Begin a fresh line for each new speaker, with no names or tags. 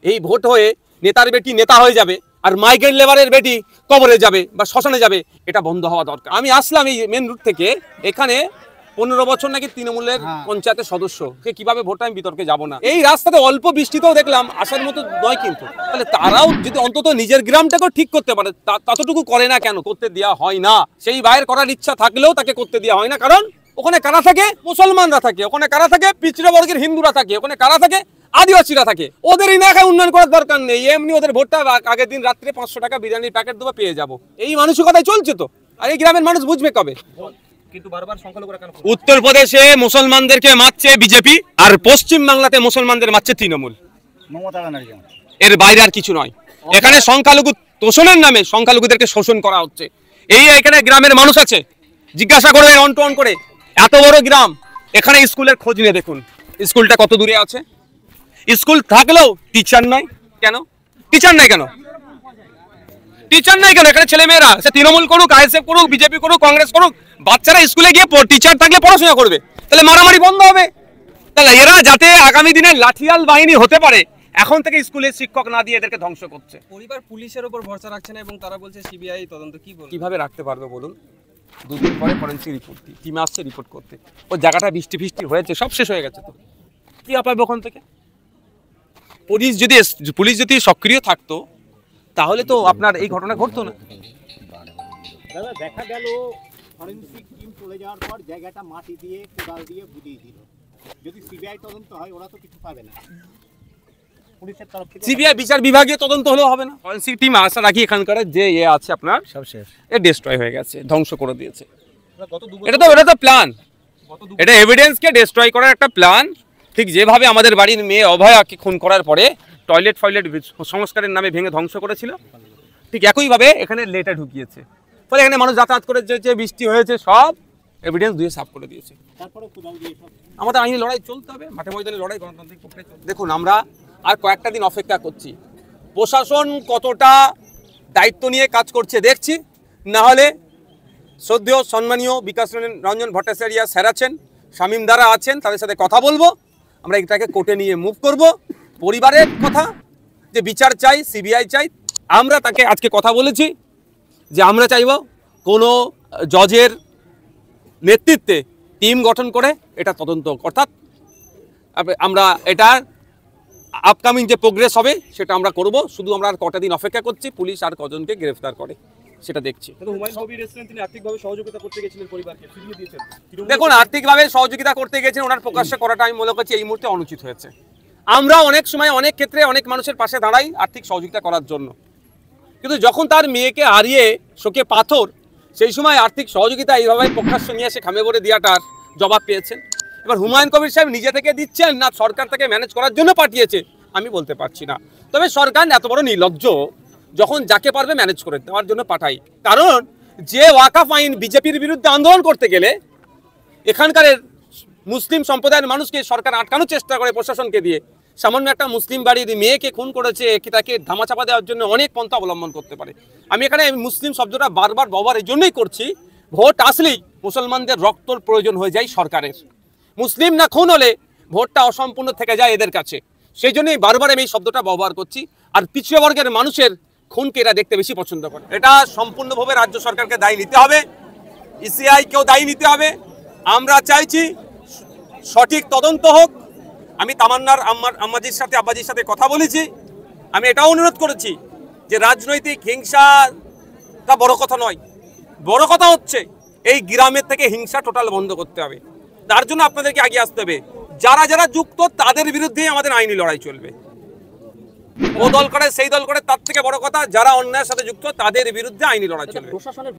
এই ভোট হয়ে নেতার বেটি নেতা হয়ে যাবে আর মাইগ্রেন্ট লেবারের বেটি কবরে যাবে বা শ্মশানে যাবে, এটা বন্ধ হওয়া দরকার। আমি আসলাম এই মেন রুট থেকে, এখানে 15 বছর নাকি তৃণমূলের পঞ্চায়েতের সদস্য, কে কিভাবে ভোট আমি বিতর্কে যাব না। এই রাস্তাতে অল্প বৃষ্টিতেও দেখলাম আসার মতো নয়, কিন্তু তাহলে তারাও যদি অন্তত নিজের গ্রামটাকেও ঠিক করতে পারে, ততটুকু করে না কেন? করতে দেওয়া হয় না। সেই ভাইয়ের করার ইচ্ছা থাকলেও তাকে করতে দেওয়া হয় না, কারণ ওখানে কারা থাকে? মুসলমানরা থাকে, ওখানে কারা থাকে? পিছড়ে বর্গের হিন্দুরা থাকে, ওখানে কারা থাকে? আদিবাসীরা থাকে। ওদের এলাকায় উন্নয়ন করার দরকার নেই, এমনি ওদের ভোটটা আগের দিন রাত্রে 500 টাকা বিরিয়ানির প্যাকেট দেবো, পেয়ে যাবো, এই মানসিকতাই চলছে। তো আর এই গ্রামের মানুষ বুঝবে কবে? উত্তরপ্রদেশে মুসলমানদেরকে মারছে বিজেপি, আর পশ্চিম বাংলাতে মুসলমানদের মারছে তৃণমূল। এর বাইরে আর কিছু নয়। এখানে সংখ্যালঘু তোষণের নামে সংখ্যালঘুদেরকে শোষণ করা হচ্ছে। এই এখানে গ্রামের মানুষ আছে, জিজ্ঞাসা করবে অন টু অন করে, এত বড় গ্রাম, এখানে স্কুলের খোঁজ নিয়ে দেখুন স্কুলটা কত দূরে আছে। স্কুল থাকলেও টিচার নাই কেন? টিচার নাই কেন? টিচার নাই কেন? এখানে ছেলে মেয়েরা, সে তৃণমূল করুক, আইএসএফ করুক, বিজেপি করুক, কংগ্রেস করুক, বাচ্চারা স্কুলে গিয়ে টিচার থাকলে পড়াশোনা করবে, তাহলে মারামারি বন্ধ হবে। তাহলে এরা যাতে আগামী দিনে লাঠিয়াল বাহিনী হতে পারে, এখন থেকে স্কুলে শিক্ষক না দিয়ে এদেরকে ধ্বংস করছে।
পরিবার পুলিশের উপর ভরসা রাখছে না এবং তারা বলছে সিবিআই তদন্ত। কি বলবো?
কিভাবে রাখতে পারবে বলুন? দুদিন পরে ফরেন্সিক রিপোর্ট টিম আসছে, রিপোর্ট করতে। ওই জায়গাটা বৃষ্টি ফিষ্টি হয়েছে, সব শেষ হয়ে গেছে। তো কি পাবে ওখান থেকে? পুলিশ যদি সক্রিয় থাকতো তাহলে তো আপনার এই ঘটনা ঘটতো না।
দাদা, দেখা গেল ফরেন্সিক টিম চলে যাওয়ার পর জায়গাটা মাটি দিয়ে কোদাল দিয়ে বুঝিয়ে দিল। যদি সিবিআই তদন্ত হয় ওরা তো কিছু পাবে না, পুলিশের তরফ থেকে। সিবিআই
বিচার বিভাগীয় তদন্ত হলেও হবে না। ফরেন্সিক টিম আশা রাখি এখানকার যে আছে আপনার সব শেষ, এ ডিস্ট্রয় হয়ে গেছে, ধ্বংস করে দিয়েছে। এটা তো প্ল্যান, এটা এভিডেন্সকে ডিস্ট্রয় করার একটা প্ল্যান। ঠিক যেভাবে আমাদের বাড়ির মেয়ে অভয়াকে খুন করার পরে টয়লেট সংস্কারের নামে ভেঙে ধ্বংস করেছিল, ঠিক একইভাবে এখানে লেটা ঢুকিয়েছে। ফলে এখানে মানুষ যাতায়াত করে যে বৃষ্টি হয়েছে সব এভিডেন্স দিয়ে সাফ করে দিয়েছে। আমাদের আইনি লড়াই চলতে হবে, মাঠে ময়দানে লড়াই, গণতান্ত্রিক প্রক্রিয়া। দেখুন, আমরা আর কয়েকটা দিন অপেক্ষা করছি, প্রশাসন কতটা দায়িত্ব নিয়ে কাজ করছে দেখছি। না হলে শ্রদ্ধেয় সম্মানীয় বিকাশ রঞ্জন ভট্টাচার্য স্যার আছেন, শামীম দ্বারা আছেন, তাদের সাথে কথা বলবো, আমরা এটাকে কোর্টে নিয়ে মুভ করব। পরিবারের কথা যে বিচার চাই, সিবিআই চাই, আমরা তাকে আজকে কথা বলেছি যে আমরা চাইব কোনো জজের নেতৃত্বে টিম গঠন করে এটা তদন্ত, অর্থাৎ আমরা এটা আপকামিং যে প্রোগ্রেস হবে সেটা আমরা করব। শুধু আমরা আর কটা দিন অপেক্ষা করছি, পুলিশ আর কজনকে গ্রেফতার করে সেটা দেখছি। দেখুন, আর্থিকভাবে সহযোগিতা করতে গেছেন, ওনার প্রকাশ্যে করাটা আমি মনে করছি এই মুহূর্তে অনুচিত হয়েছে। আমরা অনেক সময় অনেক ক্ষেত্রে অনেক মানুষের পাশে দাঁড়াই আর্থিক সহযোগিতা করার জন্য, কিন্তু যখন তার মেয়েকে হারিয়ে শোকে পাথর, সেই সময় আর্থিক সহযোগিতা এইভাবে প্রকাশ্যে নিয়ে এসে খামে ভরে দেওয়াটার জবাব পেয়েছেন। এবার হুমায়ুন কবির সাহেব নিজে থেকে দিচ্ছেন না সরকার থেকে ম্যানেজ করার জন্য পাঠিয়েছে, আমি বলতে পারছি না। তবে সরকার এত বড় নির্লজ্জ, যখন যাকে পারবে ম্যানেজ করে দেওয়ার জন্য পাঠাই। কারণ যে ওয়াকাফ আইন বিজেপির বিরুদ্ধে আন্দোলন করতে গেলে এখানকার মুসলিম সম্প্রদায়ের মানুষকে সরকার আটকানোর চেষ্টা করে প্রশাসনকে দিয়ে, সামান্য একটা মুসলিম বাড়ির মেয়েকে খুন করেছে, তাকে ধামাচাপা দেওয়ার জন্য অনেক পন্থা অবলম্বন করতে পারে। আমি এখানে মুসলিম শব্দটা বারবার ব্যবহার এই জন্যই করছি, ভোট আসলেই মুসলমানদের রক্তর প্রয়োজন হয়ে যায় সরকারের। মুসলিম না খুন হলে ভোটটা অসম্পূর্ণ থেকে যায় এদের কাছে, সেই জন্যই বারবার আমি এই শব্দটা ব্যবহার করছি। আর পিছিয়ে বর্গের মানুষের খুনকে এরা দেখতে বেশি পছন্দ করে। এটা সম্পূর্ণভাবে রাজ্য সরকারকে দায়ী নিতে হবে, ইসিআইকেও দায়ী নিতে হবে। আমরা চাইছি সঠিক তদন্ত হোক। আমি তামান্নার আব্বাজির সাথে কথা বলেছি, আমি এটাও অনুরোধ করেছি যে রাজনৈতিক হিংসাটা বড় কথা নয়, বড় কথা হচ্ছে এই গ্রামের থেকে হিংসা টোটাল বন্ধ করতে হবে। তার জন্য আপনাদেরকে আগে আসতে হবে, যারা যারা যুক্ত তাদের বিরুদ্ধেই আমাদের আইনি লড়াই চলবে। ও দল করে সেই দল করে, তার থেকে বড় কথা যারা অন্যায়ের সাথে যুক্ত তাদের বিরুদ্ধে আইনি লড়াই চলবে।